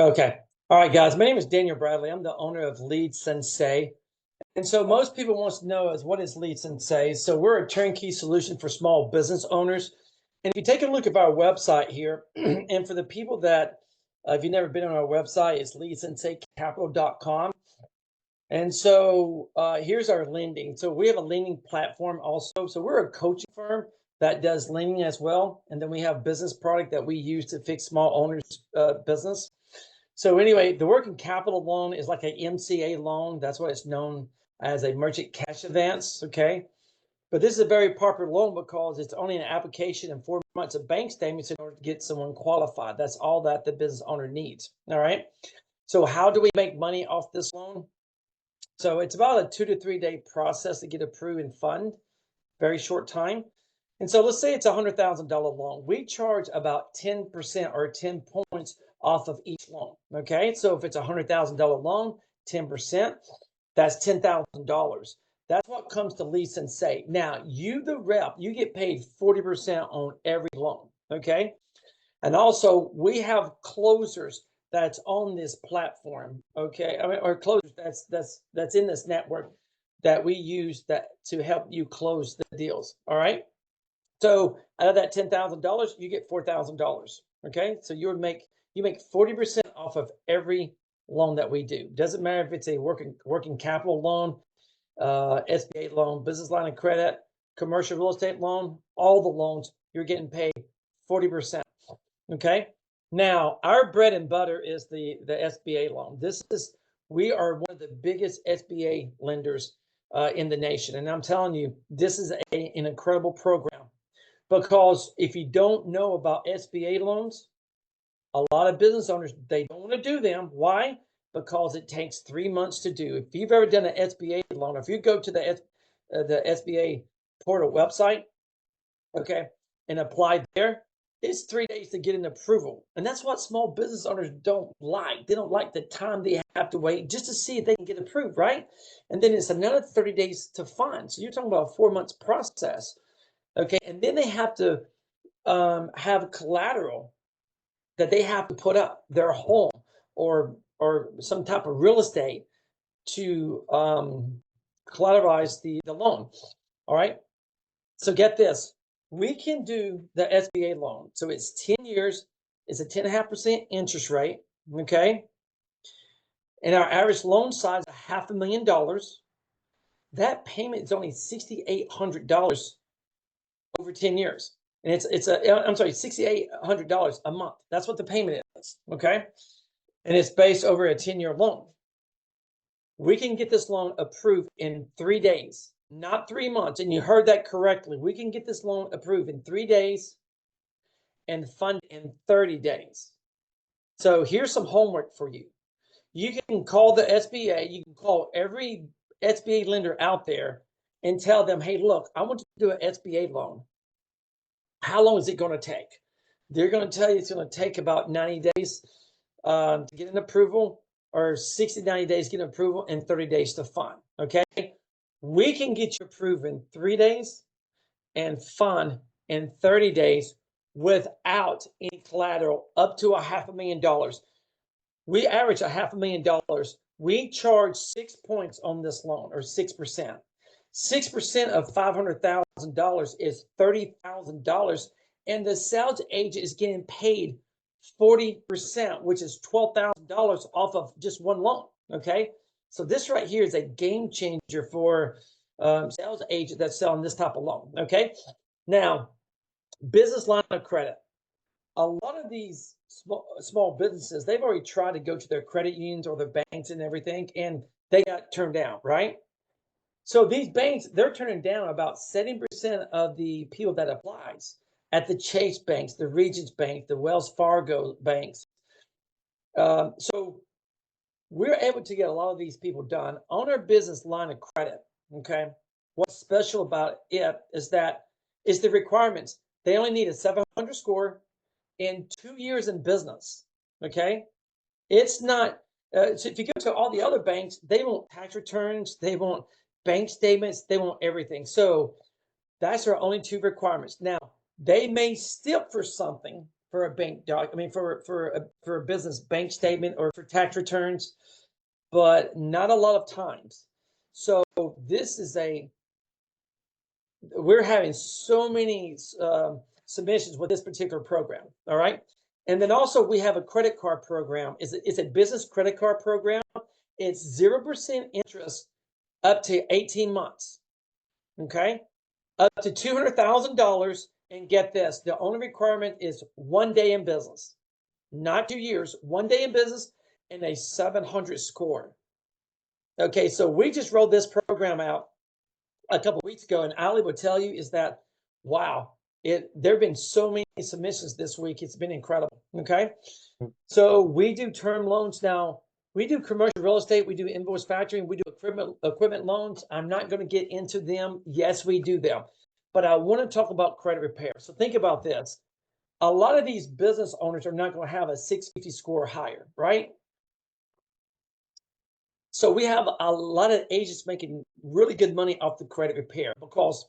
Okay. All right, guys. My name is Daniel Bradley. I'm the owner of Lead Sensei. And so most people want to know is what is Lead Sensei? So we're a turnkey solution for small business owners. And if you take a look at our website here, and for the people that, if you've never been on our website, it's leadsenseicapital.com. And so here's our lending. So we have a lending platform also. So we're a coaching firm that does lending as well. And then we have business product that we use to fix small owners' business. So anyway, the working capital loan is like a MCA loan. That's what it's known as, a merchant cash advance. Okay. But this is a very popular loan because it's only an application and 4 months of bank statements in order to get someone qualified. That's all that the business owner needs. All right. So how do we make money off this loan? So it's about a 2 to 3 day process to get approved and fund, very short time. And so let's say it's a $100,000 loan. We charge about 10% or 10 points off of each loan. Okay. So if it's a $100,000 loan, 10%, that's $10,000. That's what comes to Lead Sensei. Now, you, the rep, you get paid 40% on every loan. Okay. And also we have closers that's on this platform. Okay. I mean, or closers that's in this network that we use that to help you close the deals. All right. So out of that $10,000, you get $4,000. Okay. So you make 40% off of every loan that we do. Doesn't matter if it's a working capital loan, SBA loan, business line of credit, commercial real estate loan, all the loans, you're getting paid 40%. Okay. Now our bread and butter is the SBA loan. We are one of the biggest SBA lenders in the nation. And I'm telling you, this is an incredible program, because if you don't know about SBA loans, a lot of business owners, they don't want to do them. Why? Because it takes 3 months to do. If you've ever done an SBA loan, if you go to the SBA portal website, okay, and apply there, it's 3 days to get an approval. And that's what small business owners don't like. They don't like the time they have to wait just to see if they can get approved, right? And then it's another 30 days to fund. So you're talking about a 4 months process. Okay. And then they have to have collateral that they have to put up, their home or some type of real estate to collateralize the loan. All right. So get this, we can do the SBA loan. So it's 10 years, it's a 10.5% interest rate. Okay. And our average loan size is $500,000. That payment is only $6,800 over 10 years. And I'm sorry, $6,800 a month. That's what the payment is. Okay. And it's based over a 10-year loan. We can get this loan approved in 3 days, not 3 months. And you heard that correctly. We can get this loan approved in 3 days and fund in 30 days. So here's some homework for you. You can call the SBA. You can call every SBA lender out there and tell them, hey, look, I want to do an SBA loan. How long is it going to take? They're going to tell you it's going to take about 90 days to get an approval, or 60, 90 days to get an approval, and 30 days to fund. Okay. We can get you approved in 3 days and fund in 30 days without any collateral, up to $500,000. We average $500,000. We charge 6 points on this loan, or 6%. 6% of $500,000 is $30,000, and the sales agent is getting paid 40%, which is $12,000 off of just one loan. Okay, so this right here is a game changer for sales agent that's selling this type of loan. Okay, now business line of credit. A lot of these small businesses, they've already tried to go to their credit unions or their banks and everything, and they got turned down, right? So these banks, they're turning down about 70% of the people that applies at the Chase banks, the Regions Bank, the Wells Fargo banks. So we're able to get a lot of these people done on our business line of credit. Okay. What's special about it is that it's the requirements. They only need a 700 score in 2 years in business. Okay. It's not, so if you go to all the other banks, they want tax returns, they want bank statements, they want everything. So that's our only 2 requirements. Now, they may stip for something, for a bank doc. I mean, for a business bank statement or for tax returns, but not a lot of times. So this is we're having so many submissions with this particular program. All right. And then also we have a credit card program. It's a business credit card program. It's 0% interest up to 18 months. Okay. Up to $200,000. And get this, the only requirement is 1 day in business, not 2 years, 1 day in business and a 700 score. Okay. So we just rolled this program out a couple of weeks ago, and Ali would tell you is that, wow, there have been so many submissions this week. It's been incredible. Okay. So we do term loans now. We do commercial real estate. We do invoice factoring. We do equipment loans. I'm not going to get into them. Yes, we do them. But I want to talk about credit repair. So think about this. A lot of these business owners are not going to have a 650 score or higher, right? So we have a lot of agents making really good money off the credit repair, because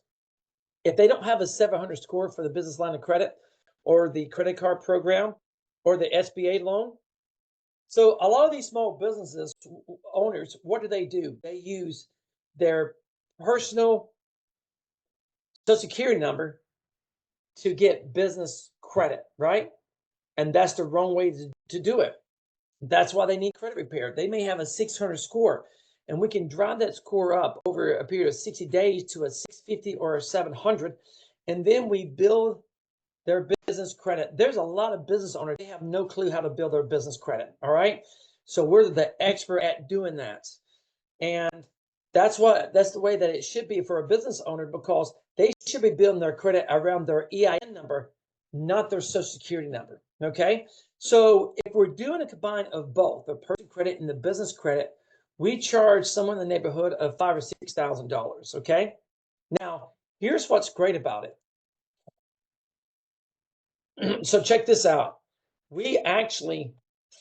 if they don't have a 700 score for the business line of credit or the credit card program or the SBA loan, so a lot of these small businesses owners, what do? They use their personal Social Security number to get business credit, right? And that's the wrong way to do it. That's why they need credit repair. They may have a 600 score, and we can drive that score up over a period of 60 days to a 650 or a 700, and then we build their business credit. There's a lot of business owners, they have no clue how to build their business credit, all right? So we're the expert at doing that. And that's the way that it should be for a business owner, because they should be building their credit around their EIN number, not their Social Security number, okay? So if we're doing a combine of both, the personal credit and the business credit, we charge someone in the neighborhood of $5,000 or $6,000, okay? Now, here's what's great about it. So check this out. We actually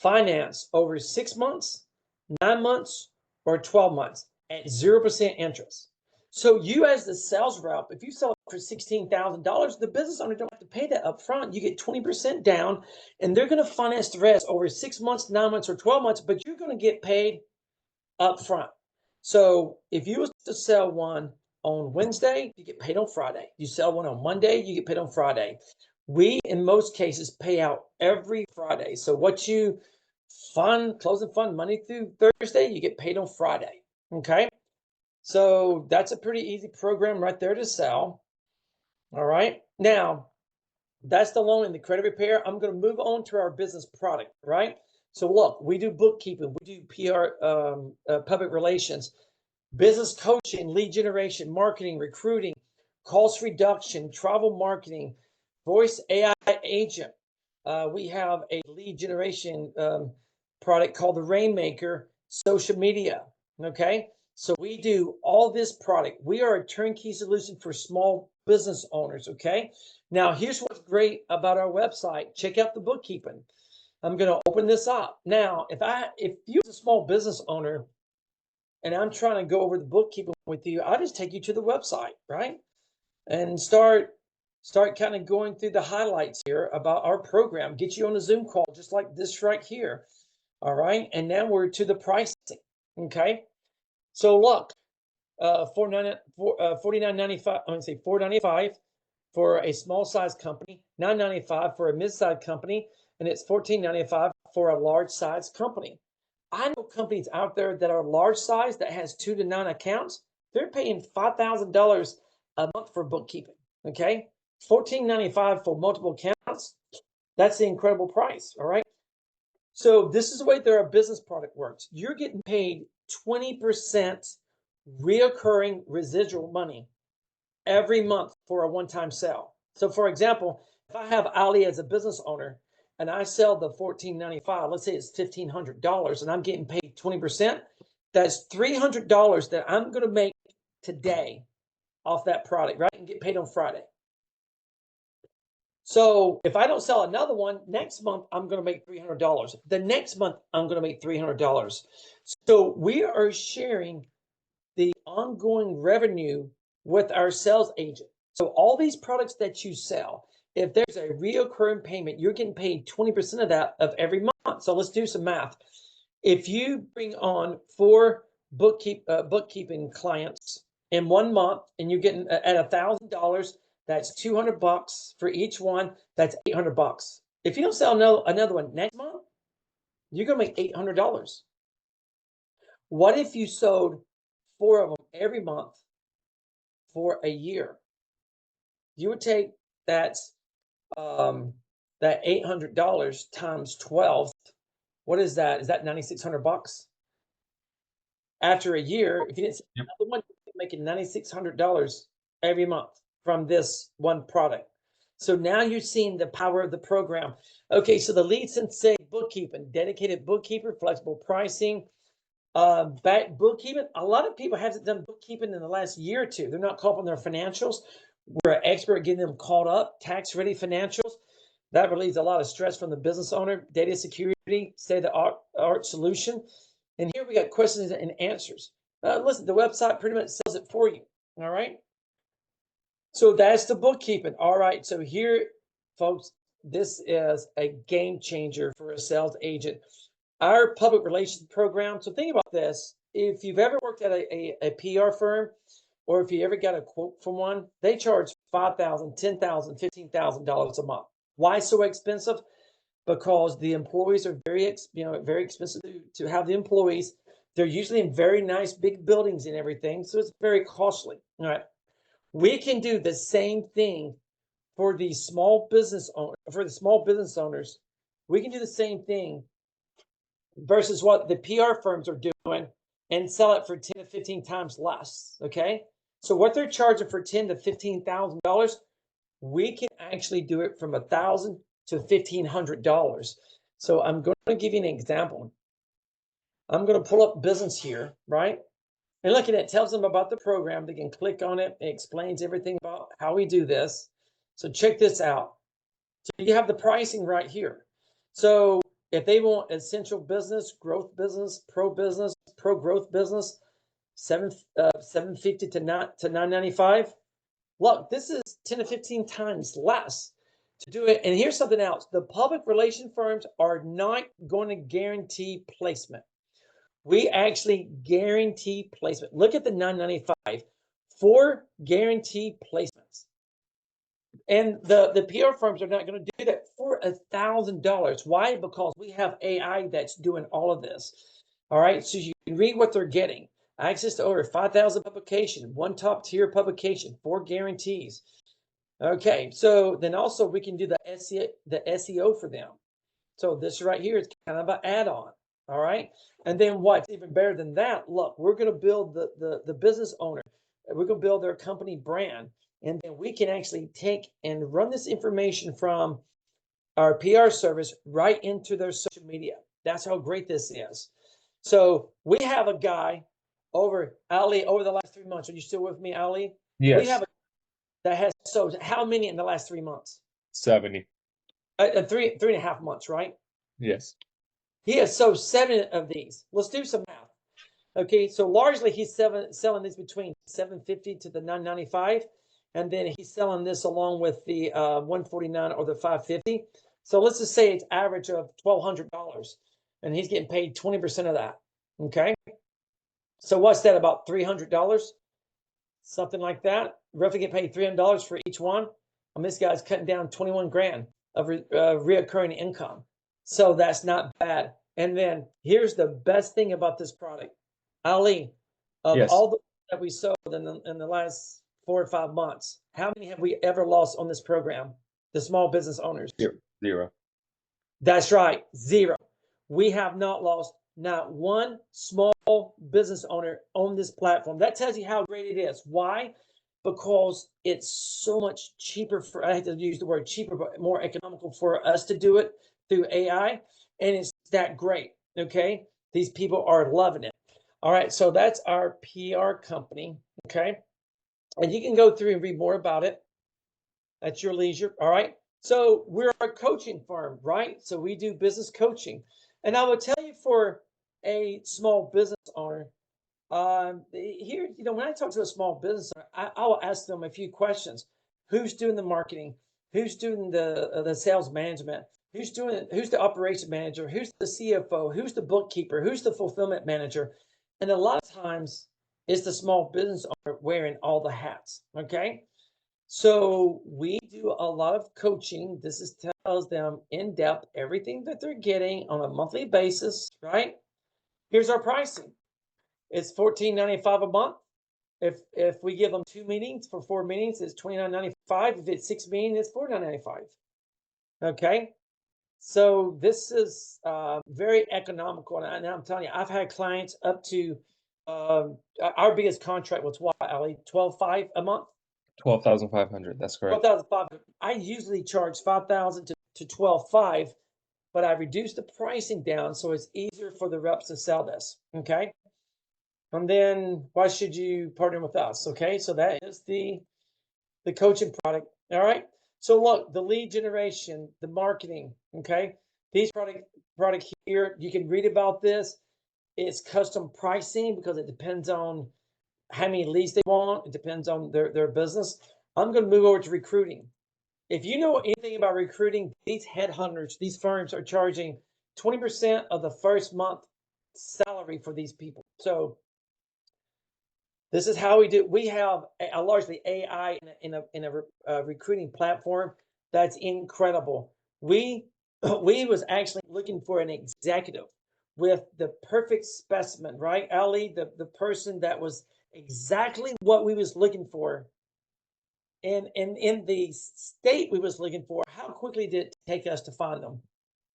finance over 6 months, 9 months, or 12 months at 0% interest. So you, as the sales rep, if you sell it for $16,000, the business owner don't have to pay that up front. You get 20% down, and they're going to finance the rest over 6 months, 9 months, or 12 months, but you're going to get paid up front. So if you was to sell one on Wednesday, you get paid on Friday. You sell one on Monday, you get paid on Friday. We, in most cases, pay out every Friday. So what you closing fund Monday through Thursday, you get paid on Friday. Okay. So that's a pretty easy program right there to sell. All right. Now, that's the loan and the credit repair. I'm going to move on to our business product, right? So look, we do bookkeeping, we do PR, public relations, business coaching, lead generation, marketing, recruiting, cost reduction, travel marketing, voice AI agent. We have a lead generation product called the Rainmaker, social media. Okay. So we do all this product. We are a turnkey solution for small business owners. Okay. Now, here's what's great about our website. Check out the bookkeeping. I'm going to open this up. Now, if you're a small business owner and I'm trying to go over the bookkeeping with you, I'll just take you to the website, right? And start kind of going through the highlights here about our program, get you on a Zoom call just like this right here. All right. And now we're to the pricing. Okay. So look, $49.95, I'm going to say $4.95 for a small size company, $9.95 for a mid-sized company, and it's $14.95 for a large size company. I know companies out there that are large size that has 2 to 9 accounts. They're paying $5,000 a month for bookkeeping. Okay, $14.95 for multiple accounts. That's the incredible price. All right. So this is the way that our business product works. You're getting paid 20% reoccurring residual money every month for a one-time sale. So for example, if I have Ali as a business owner and I sell the $14.95, let's say it's $1,500 and I'm getting paid 20%, that's $300 that I'm going to make today off that product, right? And get paid on Friday. So if I don't sell another one, next month, I'm going to make $300. The next month, I'm going to make $300. So we are sharing the ongoing revenue with our sales agent. So all these products that you sell, If there's a reoccurring payment, you're getting paid 20% of that of every month. So let's do some math. If you bring on 4 bookkeeping clients in 1 month, and you're getting at $1,000, that's $200 for each one. That's $800. If you don't sell another one next month, you're gonna make $800. What if you sold 4 of them every month for a year? You would take that that $800 times 12. What is that? Is that $9,600? After a year, if you didn't sell another one, you're making $9,600 every month from this one product. So now you're seeing the power of the program. Okay, so the Lead Sensei bookkeeping, dedicated bookkeeper, flexible pricing, back bookkeeping. A lot of people haven't done bookkeeping in the last year or two. They're not caught up on their financials. We're an expert at getting them caught up, tax-ready financials. That relieves a lot of stress from the business owner. Data security, state-of-the-art solution. And here we got questions and answers. Listen, the website pretty much sells it for you. All right. So that's the bookkeeping. All right. So here, folks, this is a game changer for a sales agent. Our public relations program. So think about this. If you've ever worked at a PR firm, or if you ever got a quote from one, they charge $5,000, $10,000, $15,000 a month. Why so expensive? Because the employees are very expensive to have the employees. They're usually in very nice big buildings and everything, so it's very costly. All right, we can do the same thing for the small business owners. We can do the same thing versus what the PR firms are doing and sell it for 10 to 15 times less. Okay, so what they're charging for $10,000 to $15,000, we can actually do it from $1,000 to $1,500. So I'm going to give you an example. I'm going to pull up business here, right? And look at it, tells them about the program. They can click on it. It explains everything about how we do this. So check this out. So you have the pricing right here. So if they want essential business, growth business, pro growth business, $750 to $995. Look, this is 10 to 15 times less to do it. And here's something else. The public relation firms are not going to guarantee placement. We actually guarantee placement. Look at the $995 for guaranteed placements. And the PR firms are not going to do that for $1,000. Why? Because we have AI that's doing all of this. All right, so you can read what they're getting. Access to over 5,000 publications, 1 top tier publication, 4 guarantees. Okay, so then also we can do the SEO for them. So this right here is kind of an add-on. All right, and then what's even better than that? Look, we're going to build the business owner. We're going to build their company brand, and then we can actually take and run this information from our PR service right into their social media. That's how great this is. So we have a guy over the last 3 months. Are you still with me, Ali? Yes. We have a that has sold how many in the last 3 months? 70. 3.5 months, right? Yes. He has sold 7 of these. Let's do some math. Okay, so largely he's selling these between $750 to the $995, and then he's selling this along with the $149 or the $550. So let's just say it's average of $1,200, and he's getting paid 20% of that. Okay, so what's that, about $300? Something like that. Roughly get paid $300 for each one. And this guy's cutting down 21 grand of reoccurring income. So that's not bad. And then here's the best thing about this product. Ali, of Yes. all the that we sold in the last 4 or 5 months, how many have we ever lost on this program? The small business owners. Zero. That's right, 0. We have not lost not one small business owner on this platform. That tells you how great it is. Why? Because it's so much cheaper for, I hate to use the word cheaper, but more economical for us to do it through AI. And it's that great. Okay. These people are loving it. All right. So that's our PR company. Okay. And you can go through and read more about it at your leisure. All right. So we're a coaching firm, right? So we do business coaching. And I will tell you, for a small business owner, here, when I talk to a small business owner, I will ask them a few questions. Who's doing the marketing? who's doing the sales management, who's the operation manager, who's the CFO, who's the bookkeeper, who's the fulfillment manager. And a lot of times it's the small business owner wearing all the hats. Okay. So we do a lot of coaching. This is tells them in depth everything that they're getting on a monthly basis, right? Here's our pricing. It's $14.95 a month. If we give them 2 meetings for 4 meetings, it's $29.95. If it's 6 meetings, it's $49.95. Okay. So this is very economical. And I'm telling you, I've had clients up to our biggest contract was what, Ali? 12.5 a month? 12,500. That's correct. 12,500. I usually charge 5,000 to 12.5, but I reduced the pricing down so it's easier for the reps to sell this. Okay. And then why should you partner with us? Okay. So that is the coaching product. All right. So look, the lead generation, the marketing. Okay. These product here, you can read about this. It's custom pricing because it depends on how many leads they want. It depends on their business. I'm going to move over to recruiting. If you know anything about recruiting, these headhunters, these firms are charging 20% of the first month salary for these people. So this is how we do. We have a largely AI in a recruiting platform that's incredible. We was actually looking for an executive with the perfect specimen, right, Ali? The person that was exactly what we was looking for. And in the state we was looking for. How quickly did it take us to find them?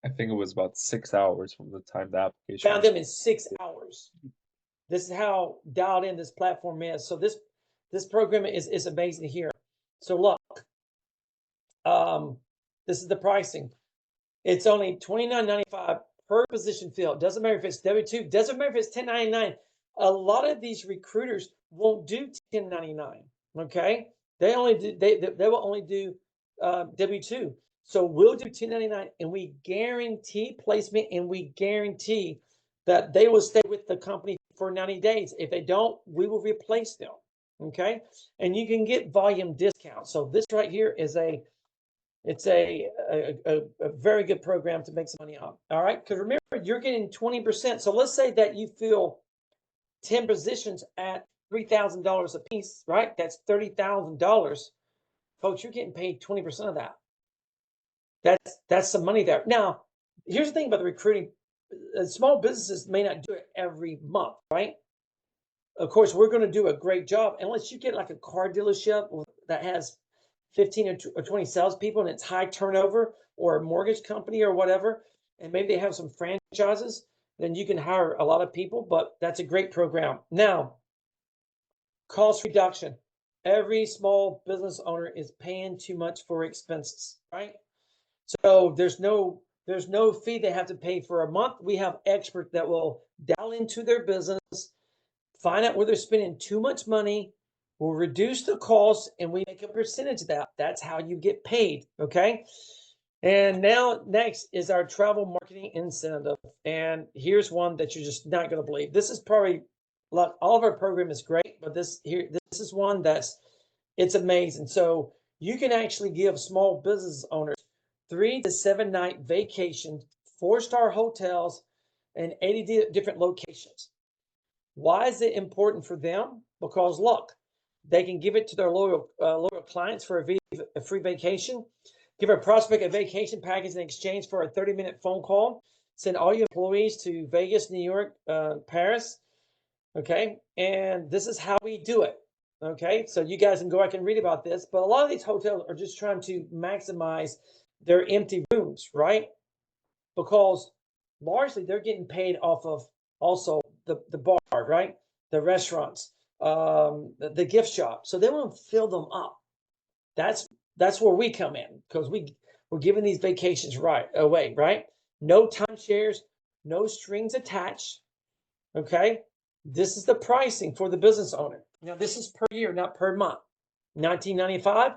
I think it was about 6 hours from the time the application Found was. them in 6 hours. This is how dialed in this platform is. So this program is amazing here. So look, this is the pricing. It's only $29.95 per position filled. Doesn't matter if it's W-2, doesn't matter if it's 1099. A lot of these recruiters won't do 1099. Okay, they will only do W-2. So we'll do 1099, and we guarantee placement, and we guarantee that they will stay with the company for 90 days. If they don't, we will replace them. Okay, and you can get volume discounts. So this right here is it's a very good program to make some money on. All right, because remember, you're getting 20%. So let's say that you fill 10 positions at $3,000 a piece, right? That's $30,000. Folks, you're getting paid 20% of that. That's some money there. Now, here's the thing about the recruiting. Small businesses may not do it every month, right? Of course, we're going to do a great job unless you get like a car dealership that has 15 or 20 salespeople and it's high turnover, or a mortgage company or whatever, and maybe they have some franchises, then you can hire a lot of people, but that's a great program. Now, cost reduction. Every small business owner is paying too much for expenses, right? So there's no fee they have to pay for a month. We have experts that will dial into their business, find out where they're spending too much money. We'll reduce the cost, and we make a percentage of that. That's how you get paid. Okay. And now next is our travel marketing incentive. And here's one that you're just not going to believe. This is probably, look, all of our program is great, but this is one it's amazing. So you can actually give small business owners 3 to 7 night vacations, 4-star hotels, and 80 different locations. Why is it important for them? Because look, they can give it to their loyal clients for a free vacation. Give a prospect a vacation package in exchange for a 30-minute phone call. Send all your employees to Vegas, New York, Paris. Okay, and this is how we do it. Okay, so you guys can go back and read about this. But a lot of these hotels are just trying to maximize their empty rooms, right? Because largely they're getting paid off of also the bar, right? The restaurants, the gift shop. So they want to fill them up. That's where we come in, because we're giving these vacations away, right? No timeshares, no strings attached. Okay, this is the pricing for the business owner. Now this is per year, not per month. $19.95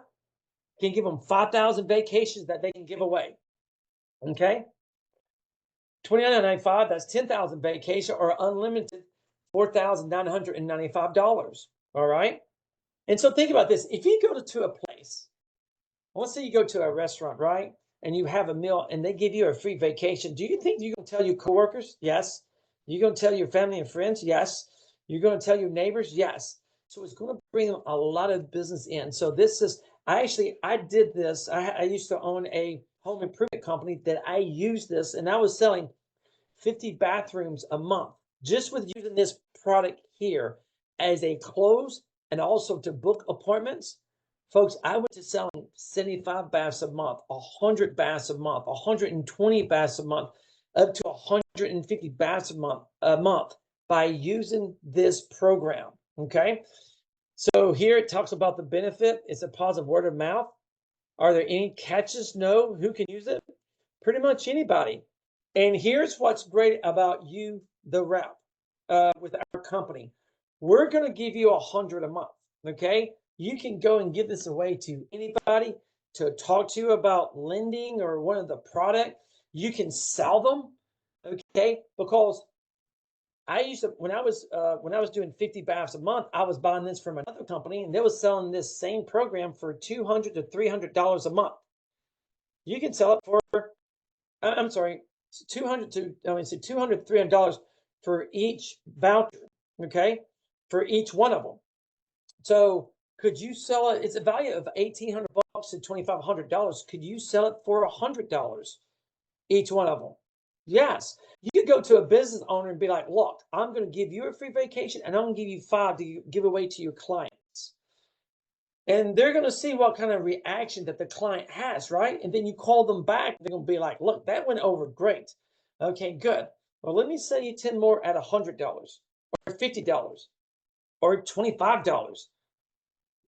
can give them 5,000 vacations that they can give away. Okay, $29.95, that's 10,000 vacation, or unlimited $4,995. All right. And so think about this. If you go to a place, let's say you go to a restaurant, right? And you have a meal and they give you a free vacation. Do you think you're going to tell your coworkers? Yes. You're going to tell your family and friends? Yes. You're going to tell your neighbors? Yes. So it's going to bring a lot of business in. So this is, I did this. I used to own a home improvement company that I used this, and I was selling 50 bathrooms a month just with using this product here as a close and also to book appointments. Folks, I went to selling 75 baths a month, 100 baths a month, 120 baths a month, up to 150 baths a month by using this program. Okay. So here it talks about the benefit. It's a positive word of mouth. Are there any catches? No. Who can use it? Pretty much anybody. And here's what's great about you, the rep, with our company. We're going to give you 100 a month. Okay. You can go and give this away to anybody to talk to you about lending or one of the product. You can sell them. Okay. Because I used to, when I was doing 50 baths a month, I was buying this from another company and they was selling this same program for $200 to $300 a month. You can sell it for, I'm sorry, $200 to $300 for each voucher. Okay, for each one of them. So could you sell it? It's a value of $1,800 to $2,500. Could you sell it for $100 each one of them? Yes. You could go to a business owner and be like, look, I'm going to give you a free vacation and I'm going to give you 5 to give away to your clients. And they're going to see what kind of reaction that the client has, right? And then you call them back. They're going to be like, look, that went over great. Okay, good. Well, let me sell you 10 more at $100 or $50 or $25.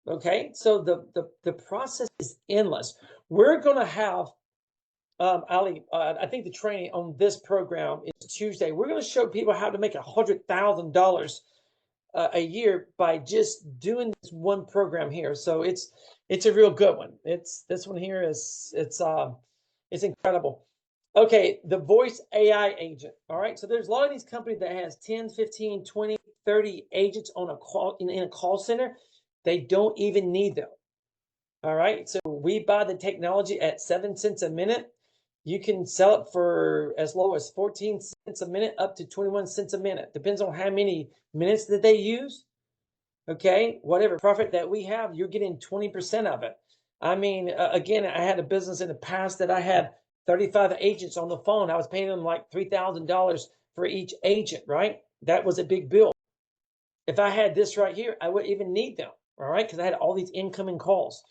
Okay, so the process is endless. We're going to have Ali, I think the training on this program is Tuesday. We're going to show people how to make $100,000 a year by just doing this one program here. So it's a real good one. This one here is it's incredible. Okay, the voice AI agent. All right, so there's a lot of these companies that has 10, 15, 20, 30 agents on a call in a call center. They don't even need them. All right, so we buy the technology at 7 cents a minute. You can sell it for as low as 14 cents a minute up to 21 cents a minute. Depends on how many minutes that they use. Okay, whatever profit that we have, you're getting 20% of it. I mean, again, I had a business in the past that I had 35 agents on the phone. I was paying them like $3,000 for each agent, right? That was a big bill. If I had this right here, I wouldn't even need them, all right? Because I had all these incoming calls.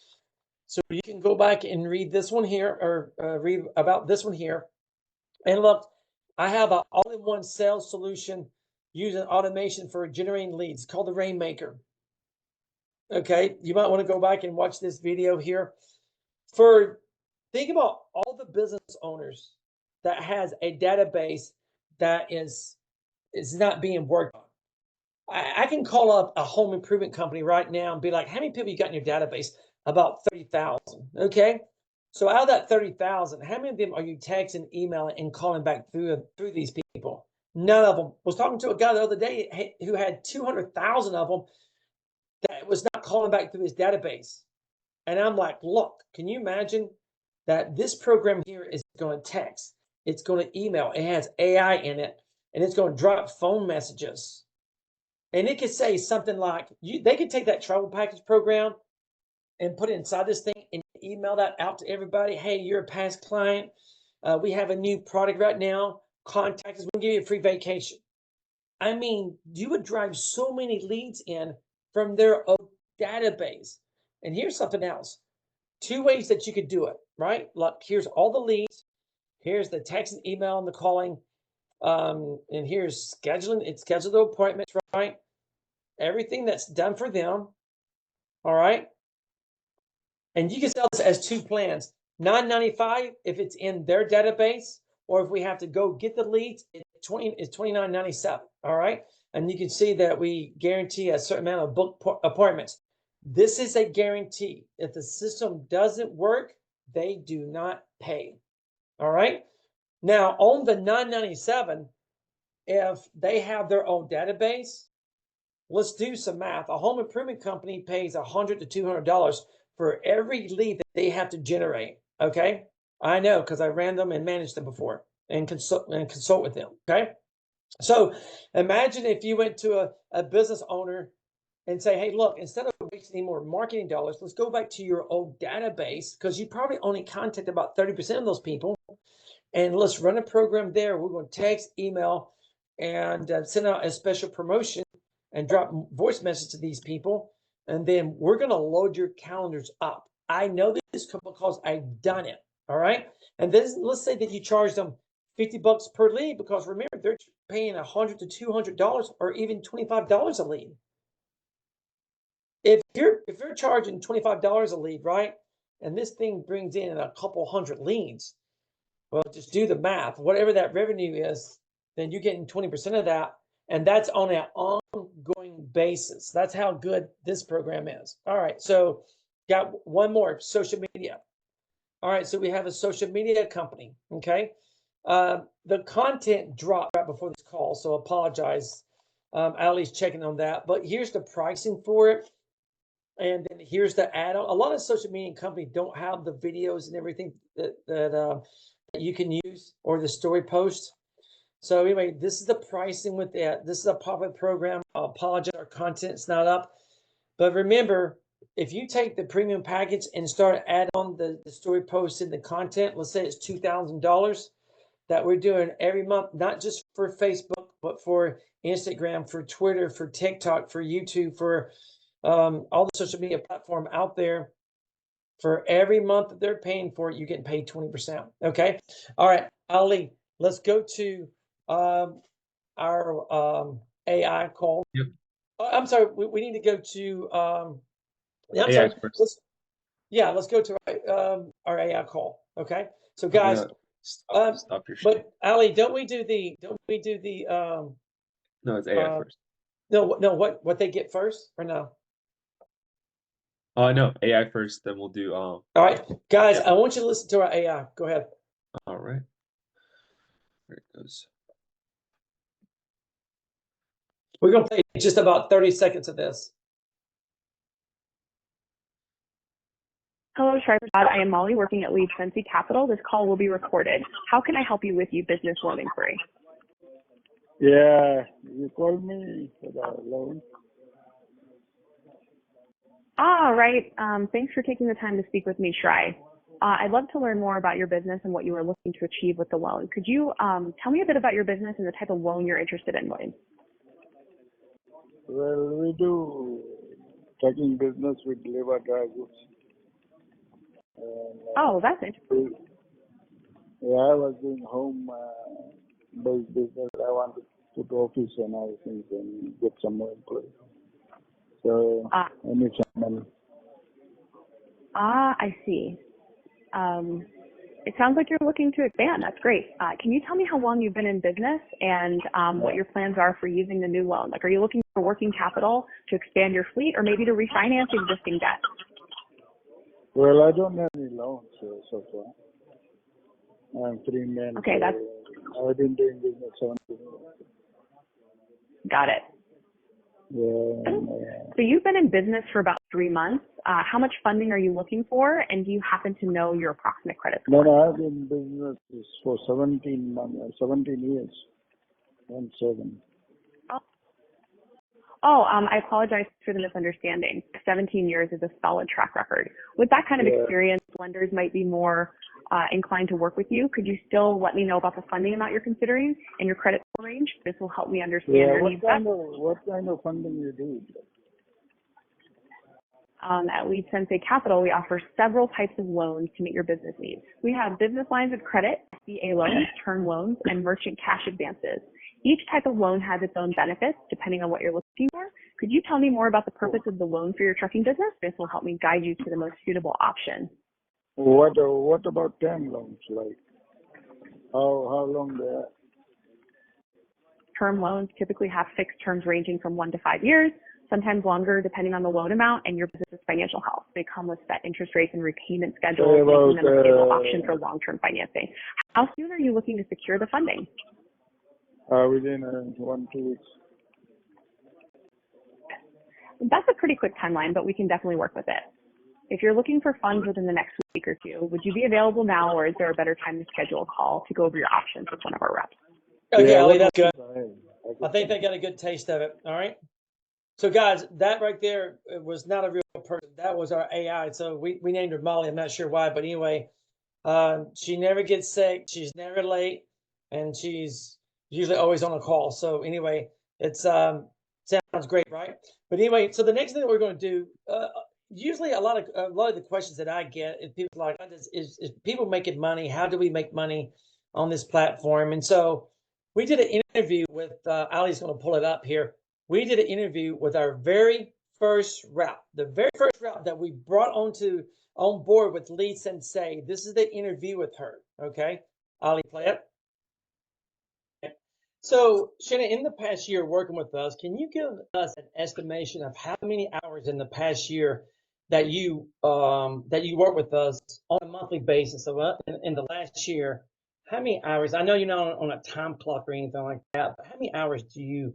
So you can go back and read this one here or read about this one here. And look, I have an all-in-one sales solution using automation for generating leads called the Rainmaker. Okay, you might want to go back and watch this video here. Think about all the business owners that has a database that is not being worked on. I can call up a home improvement company right now and be like, how many people you got in your database? About 30,000. Okay. So out of that 30,000, how many of them are you texting, emailing, and calling back through these people? None of them. I was talking to a guy the other day who had 200,000 of them that was not calling back through his database. And I'm like, look, can you imagine that this program here is going to text, it's going to email, it has AI in it, and it's going to drop phone messages. And it could say something like, they could take that travel package program and put it inside this thing and email that out to everybody. Hey, you're a past client. We have a new product right now. Contact us. We'll give you a free vacation. I mean, you would drive so many leads in from their own database. And here's something else. 2 ways that you could do it, right? Look, here's all the leads. Here's the text and email and the calling. And here's scheduling. It's scheduled the appointments, right? Everything that's done for them. All right. And you can sell this as 2 plans. $9.95 if it's in their database, or if we have to go get the leads, it's $29.97. All right. And you can see that we guarantee a certain amount of book appointments. This is a guarantee. If the system doesn't work, they do not pay. All right. Now on the $9.97, if they have their own database, let's do some math. A home improvement company pays $100 to $200 for every lead that they have to generate. Okay. I know because I ran them and managed them before and consult with them. Okay. So imagine if you went to a business owner and say, hey, look, instead of wasting any more marketing dollars, let's go back to your old database because you probably only contact about 30% of those people. And let's run a program there. We're going to text, email, and send out a special promotion and drop voice message to these people. And then we're going to load your calendars up. I know this because I've done it. All right. And then let's say that you charge them $50 per lead because remember, they're paying $100 to $200 or even $25 a lead. If you're charging $25 a lead, right? And this thing brings in a couple hundred leads. Well, just do the math. Whatever that revenue is, then you're getting 20% of that. And that's on an ongoing basis. That's how good this program is. All right. So got one more, social media. All right. So we have a social media company. Okay. The content dropped right before this call. So apologize. Ali's checking on that. But here's the pricing for it. And then here's the add-on. A lot of social media companies don't have the videos and everything that you can use or the story posts. So anyway, this is the pricing with that. This is a popular program. I apologize, our content's not up. But remember, if you take the premium package and start add on the story posts and the content, let's say it's $2,000 that we're doing every month, not just for Facebook, but for Instagram, for Twitter, for TikTok, for YouTube, for all the social media platform out there. For every month that they're paying for it, you're getting paid 20%. Okay. All right, Ali, let's go to our AI call. Yep. I'm sorry, we need to go to yeah, I'm AI sorry. first. Let's go to our AI call. Okay. So I'm guys, gonna stop your share. but Ali, don't we do the No, it's AI first. no what they get first or no? No, AI first, then we'll do All right, guys, yeah. I want you to listen to our AI. Go ahead. All right. There it goes. We're gonna play just about 30 seconds of this. Hello, Shriver. I am Molly working at Lead Sensei Capital. This call will be recorded. How can I help you with your business loan inquiry? Yeah, you called me for the loan. Right. Thanks for taking the time to speak with me, Shri. I'd love to learn more about your business and what you are looking to achieve with the loan. Could you tell me a bit about your business and the type of loan you're interested in, William? Well, we do trucking business. We deliver dry goods. And, That's interesting. yeah, I was doing home-based business. I wanted to put office and other things and get some more employees. So I need some money. I see. It sounds like you're looking to expand. That's great. Can you tell me how long you've been in business and what your plans are for using the new loan? Like, are you looking for working capital to expand your fleet or maybe to refinance existing debt? Well, I don't have any loans so far. I'm free man. Okay, I've been doing business 17 years. Got it. Yeah. So you've been in business for about 3 months. How much funding are you looking for, and do you happen to know your approximate credit score? No, I've been in business for 17 years. 17. I apologize for the misunderstanding. 17 years is a solid track record. With that kind of experience, lenders might be more inclined to work with you. Could you still let me know about the funding amount you're considering and your credit score range? This will help me understand your needs better. What kind of funding you do? At Lead Sensei Capital, we offer several types of loans to meet your business needs. We have business lines of credit, SBA loans, term loans, and merchant cash advances. Each type of loan has its own benefits depending on what you're looking for. Could you tell me more about the purpose of the loan for your trucking business? This will help me guide you to the most suitable option. What about term loans? Like how long they are? Term loans typically have fixed terms ranging from 1 to 5 years, sometimes longer depending on the loan amount and your business's financial health. They come with set interest rates and repayment schedules, making them a stable option for long-term financing. How soon are you looking to secure the funding? Within 1-2 weeks. That's a pretty quick timeline, but we can definitely work with it. If you're looking for funds within the next week or two, would you be available now, or is there a better time to schedule a call to go over your options with one of our reps? Okay, Yeah, Ali, that's good. I I think they got a good taste of it. All right. So guys, that right there was not a real person. That was our AI. So we named her Molly. I'm not sure why, but anyway, she never gets sick. She's never late, and she's usually always on a call. So anyway, it's sounds great, right? But anyway, so the next thing that we're going to do, usually a lot of the questions that I get is people like, is people making money? How do we make money on this platform? And so we did an interview with Ali's going to pull it up here. We did an interview with our very first rep, the very first rep that we brought on board with Lead Sensei. This is the interview with her. Okay, Ali, play it. Okay. So, Shannon, in the past year working with us, can you give us an estimation of how many hours in the past year that you work with us on a monthly basis? So, in the last year, how many hours? I know you're not on a time clock or anything like that, but how many hours do you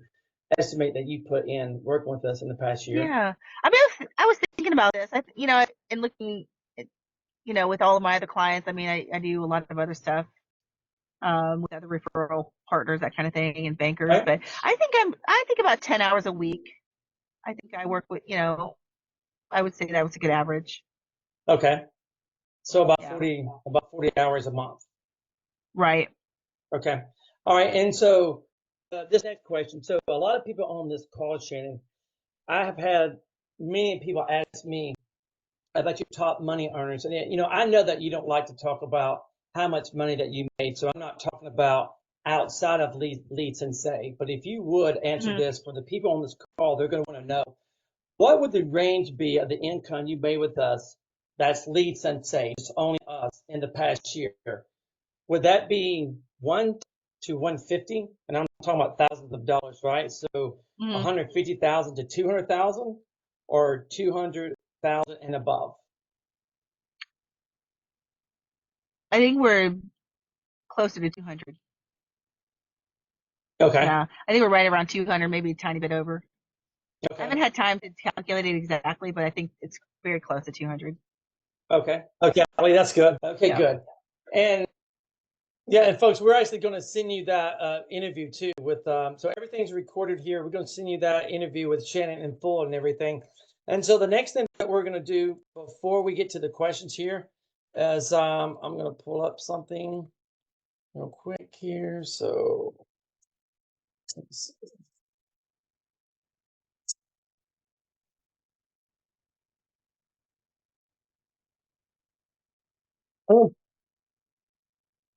estimate that you put in working with us in the past year? Yeah, I mean, I was thinking about this. And looking, at, with all of my other clients. I mean, I do a lot of other stuff with other referral partners, that kind of thing, and bankers. Right. But I think about 10 hours a week. I think I work with, I would say that was a good average. Okay. So about Yeah. 40 hours a month. Right. Okay. All right. And so this next question. So a lot of people on this call, Shannon, I have had many people ask me about your top money earners. And, I know that you don't like to talk about how much money that you made. So I'm not talking about outside of Lead Sensei. But if you would answer this for the people on this call, they're going to want to know, what would the range be of the income you made with us? That's Lead Sensei, just only us, in the past year. Would that be 1 to 150? And I'm talking about thousands of dollars, right? So 150,000 to 200,000, or 200,000 and above? I think we're closer to 200. Okay. Yeah, I think we're right around 200, maybe a tiny bit over. I Okay. haven't had time to calculate it exactly, but I think it's very close to 200. Okay. Okay. Ali, that's good. Okay, Yeah. good. And yeah, and folks, we're actually going to send you that interview too with, so everything's recorded here. We're going to send you that interview with Shannon in full and everything. And so the next thing that we're going to do before we get to the questions here is, I'm going to pull up something real quick here. So let's see. Oh.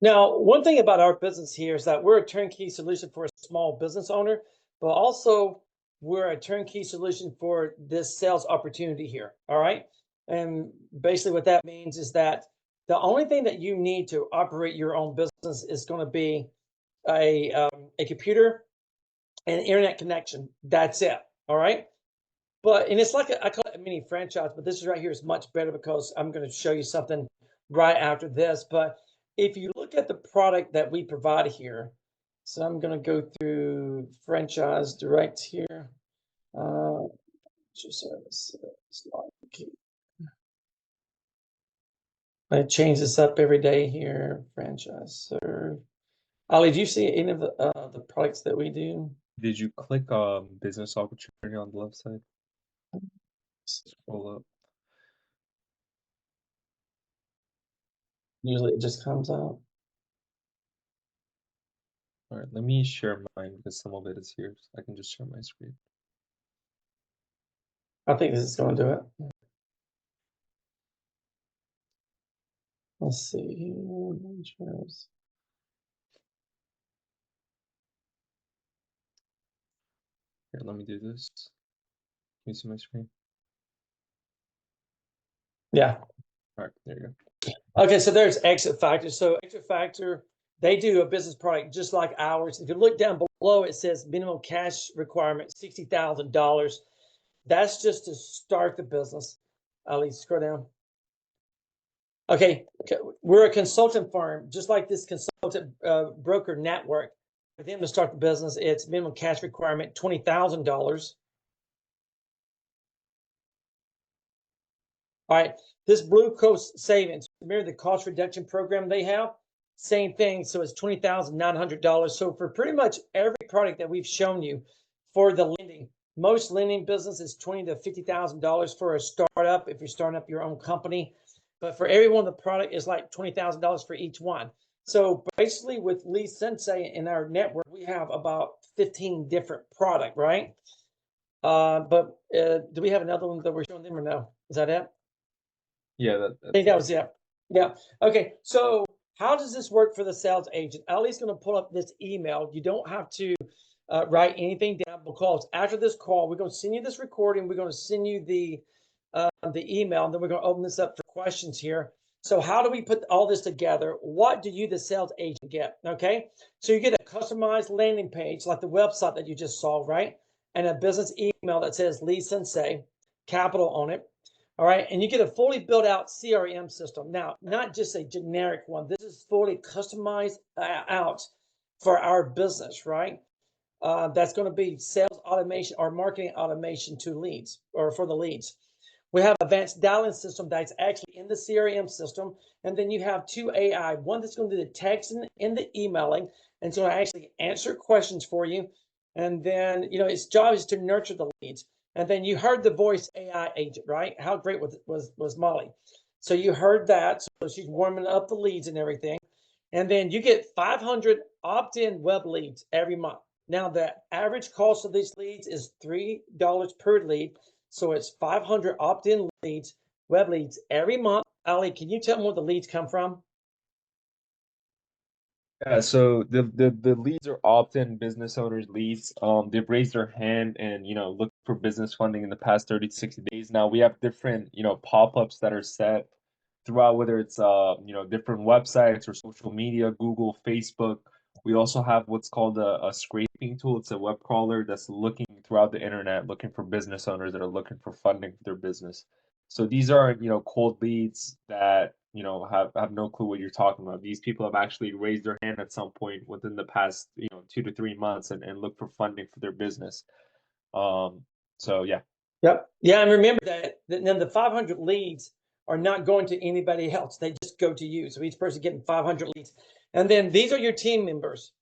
Now, one thing about our business here is that we're a turnkey solution for a small business owner, but also we're a turnkey solution for this sales opportunity here. All right. And basically what that means is that the only thing that you need to operate your own business is going to be a computer and internet connection. That's it. All right. And it's like I call it a mini franchise, but this is right here is much better because I'm going to show you something right after this. But if you look at the product that we provide here, so I'm going to go through franchise direct here. Service. I change this up every day here. Franchise serve. Ali, do you see any of the products that we do? Did you click business opportunity on the left side? Scroll up. Usually it just comes out. All right, let me share mine because some of it is here. So I can just share my screen. I think this is going to do it. Let's see here. Here, let me do this. Can you see my screen? Yeah. All right, there you go. Okay, so there's Exit Factor. So Exit Factor, they do a business product just like ours. If you look down below, it says minimum cash requirement, $60,000. That's just to start the business. Ali, scroll down. Okay, we're a consultant firm, just like this consultant broker network. For them to start the business, it's minimum cash requirement, $20,000. All right, this Blue Coast Savings, remember the cost reduction program they have? Same thing, so it's $20,900. So for pretty much every product that we've shown you for the lending, most lending business is $20,000 to $50,000 for a startup if you're starting up your own company. But for every one, the product is like $20,000 for each one. So basically with Lead Sensei in our network, we have about 15 different product, right? Do we have another one that we're showing them or no? Is that it? Yeah, I think that was it. Yeah. Okay. So how does this work for the sales agent? Ali's going to pull up this email. You don't have to write anything down because after this call, we're going to send you this recording. We're going to send you the email, and then we're going to open this up for questions here. So how do we put all this together? What do you, the sales agent, get? Okay. So you get a customized landing page like the website that you just saw, right? And a business email that says Lead Sensei, capital on it. All right, and you get a fully built out CRM system. Now, not just a generic one. This is fully customized out for our business, right? That's going to be sales automation or marketing automation to leads or for the leads. We have advanced dialing system that's actually in the CRM system. And then you have two AI, one that's going to do the texting and the emailing, and it's going to actually answer questions for you. And then, its job is to nurture the leads. And then you heard the voice AI agent, right? How great was Molly? So you heard that. So she's warming up the leads and everything. And then you get 500 opt-in web leads every month. Now, the average cost of these leads is $3 per lead. So it's 500 opt-in leads, web leads every month. Ali, can you tell me where the leads come from? Yeah, so the leads are opt-in business owners leads. They've raised their hand and look for business funding in the past 30 to 60 days. Now we have different pop-ups that are set throughout, whether it's different websites or social media, Google, Facebook. We also have what's called a scraping tool. It's a web crawler that's looking throughout the internet, looking for business owners that are looking for funding for their business. So these are cold leads that have no clue what you're talking about. These people have actually raised their hand at some point within the past 2 to 3 months and look for funding for their business. So yeah. Yep. Yeah, and remember that then the 500 leads are not going to anybody else. They just go to you. So each person getting 500 leads. And then these are your team members.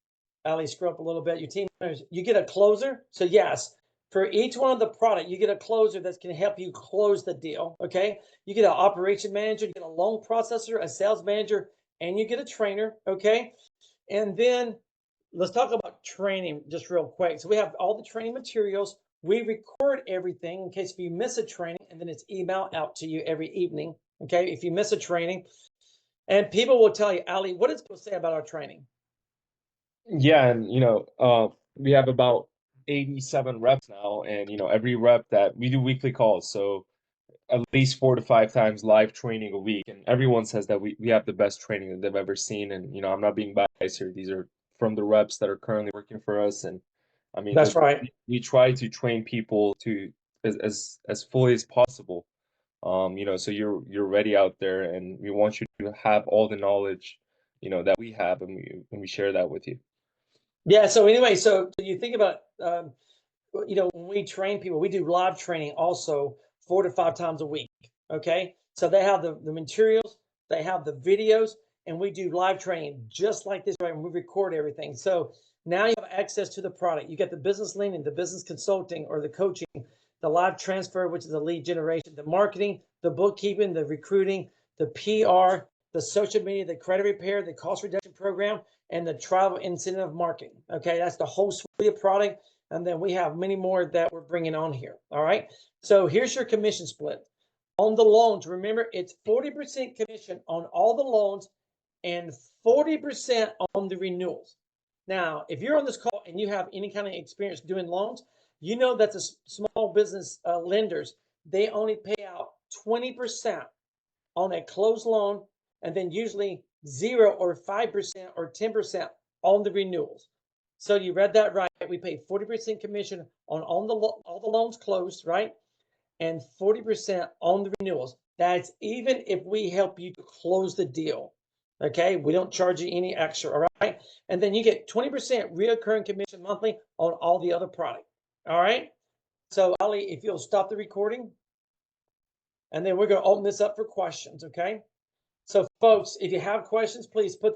Ali, scroll up a little bit. Your team members, you get a closer. So yes, for each one of the product, you get a closer that's going to help you close the deal. Okay. You get an operation manager, you get a loan processor, a sales manager, and you get a trainer. Okay. And then let's talk about training just real quick. So we have all the training materials. We record everything in case if you miss a training, and then it's emailed out to you every evening. Okay. If you miss a training, and people will tell you, Ali, what is it supposed to say about our training? Yeah, and we have about 87 reps now, and every rep that we do weekly calls, so at least 4 to 5 times live training a week, and everyone says that we have the best training that they've ever seen. And I'm not being biased here. These are from the reps that are currently working for us, and I mean That's right. we try to train people to as fully as possible. So you're ready out there, and we want you to have all the knowledge that we have, and we share that with you. Yeah. So anyway, so you think about, when we train people, we do live training also 4 to 5 times a week. Okay. So they have the materials, they have the videos, and we do live training just like this, right? And we record everything. So now you have access to the product. You get the business lending, the business consulting or the coaching, the live transfer, which is the lead generation, the marketing, the bookkeeping, the recruiting, the PR, the social media, the credit repair, the cost reduction program, and the travel incentive marketing. Okay. That's the whole suite of product. And then we have many more that we're bringing on here. All right. So here's your commission split on the loans. Remember, it's 40% commission on all the loans and 40% on the renewals. Now, if you're on this call and you have any kind of experience doing loans, you know that the small business lenders, they only pay out 20% on a closed loan, and then usually 0 or 5% or 10% on the renewals. So you read that right. We pay 40% commission on all the loans closed, right? And 40% on the renewals. That's even if we help you to close the deal. Okay, we don't charge you any extra, all right? And then you get 20% reoccurring commission monthly on all the other product. All right. So Ali, if you'll stop the recording. and then we're going to open this up for questions. Okay. So folks, if you have questions, please put